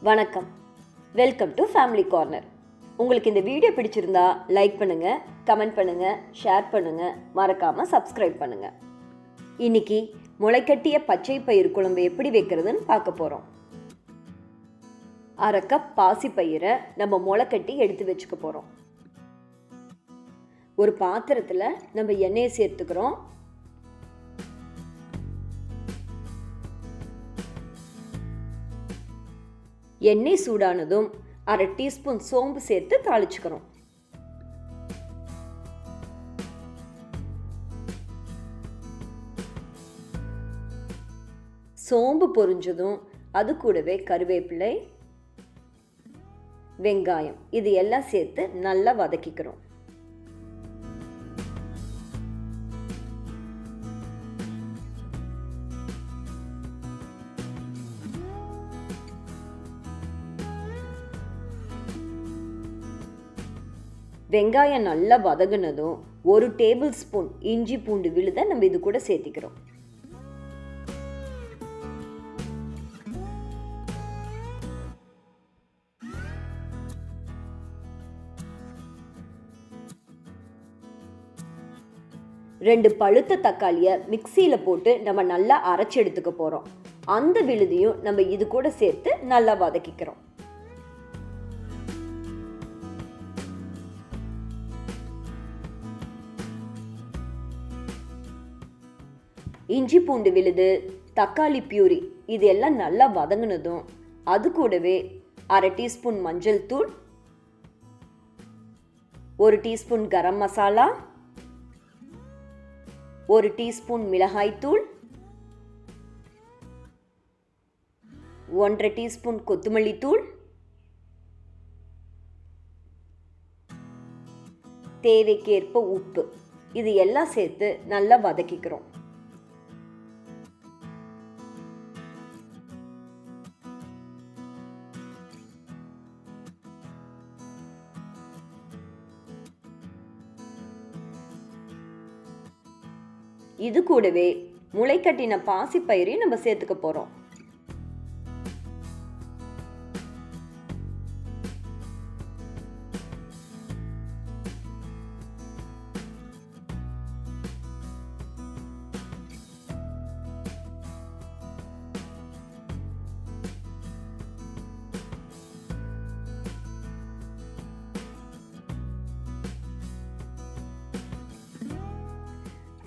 வணக்கம், welcome to family corner. உங்களுக்கு இந்த வீடியோ பிடிச்சிருந்தா லைக் பண்ணுங்கள், கமெண்ட் பண்ணுங்கள், ஷேர் பண்ணுங்கள், மறக்காமல் சப்ஸ்கிரைப் பண்ணுங்கள். இன்னைக்கு முளைக்கட்டிய பச்சை பயிறு குழம்பு எப்படி வைக்கிறதுன்னு பார்க்க போகிறோம். அரை கப் பாசி பயிரை நம்ம முளைக்கட்டி எடுத்து வச்சுக்க போகிறோம். ஒரு பாத்திரத்தில் நம்ம எண்ணெயை சேர்த்துக்கிறோம். எண்ணெய் சூடானதும் அரை டீஸ்பூன் சோம்பு சேர்த்து தாளிச்சுக்கிறோம். சோம்பு பொரிஞ்சதும் அது கூடவே கருவேப்பிலை, வெங்காயம் இது எல்லாம் சேர்த்து நல்லா வதக்கிக்கிறோம். வெங்காயம் நல்லா வதங்கினதும் ஒரு டேபிள் ஸ்பூன் இஞ்சி பூண்டு விழுதை நம்ம இது கூட சேர்த்திக்கிறோம். ரெண்டு பழுத்த தக்காளியை மிக்சியில் போட்டு நம்ம நல்லா அரைச்சி எடுத்துக்க போகிறோம். அந்த விழுதையும் நம்ம இது கூட சேர்த்து நல்லா வதக்கிக்கிறோம். இஞ்சி பூண்டு விழுது, தக்காளி பியூரி இது எல்லாம் நல்லா வதங்கினதும் அது கூடவே அரை டீஸ்பூன் மஞ்சள் தூள், ஒரு டீஸ்பூன் கரம் மசாலா, ஒரு டீஸ்பூன் மிளகாய் தூள், 1/2 டீஸ்பூன் கொத்தமல்லி தூள், தேவைக்கேற்ப உப்பு இது எல்லாம் சேர்த்து நல்லா வதக்கிக்கிறோம். இது கூடவே முளைக்கட்டின பாசி பயிரையும் நம்ம சேர்த்துக்க போறோம்.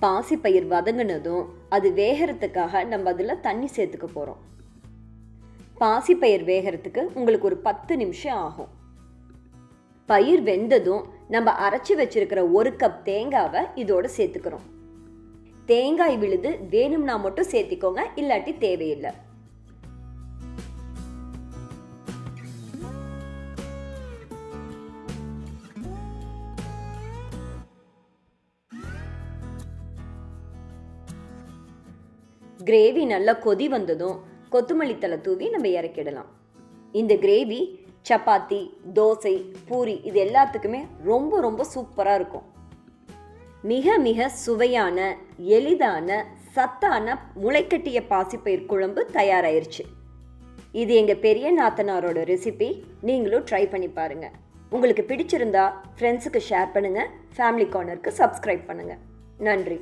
பாசிப்பயிர் வதங்கினதும் அது வேகிறதுக்காக நம்ம அதில் தண்ணி சேர்த்துக்க போகிறோம். பாசிப்பயிர் வேகிறதுக்கு உங்களுக்கு ஒரு 10 நிமிஷம் ஆகும். பயிர் வெந்ததும் நம்ம அரைச்சி வச்சிருக்கிற 1 கப் தேங்காவை இதோட சேர்த்துக்கிறோம். தேங்காய் விழுது வேணும்னா மட்டும் சேர்த்திக்கோங்க, இல்லாட்டி தேவையில்லை. கிரேவி நல்லா கொதி வந்ததும் கொத்தமல்லி தழை தூவி நம்ம இறக்கிடலாம். இந்த கிரேவி சப்பாத்தி, தோசை, பூரி இது எல்லாத்துக்குமே ரொம்ப ரொம்ப சூப்பராக இருக்கும். மிக மிக சுவையான, எளிதான, சத்தான முளைக்கட்டிய பாசிப்பயிர் குழம்பு தயாராயிருச்சு. இது எங்கள் பெரிய நாத்தனாரோட ரெசிபி. நீங்களும் ட்ரை பண்ணி பாருங்கள். உங்களுக்கு பிடிச்சிருந்தா ஃப்ரெண்ட்ஸுக்கு ஷேர் பண்ணுங்கள், ஃபேமிலி கார்னருக்கு சப்ஸ்கிரைப் பண்ணுங்கள். நன்றி.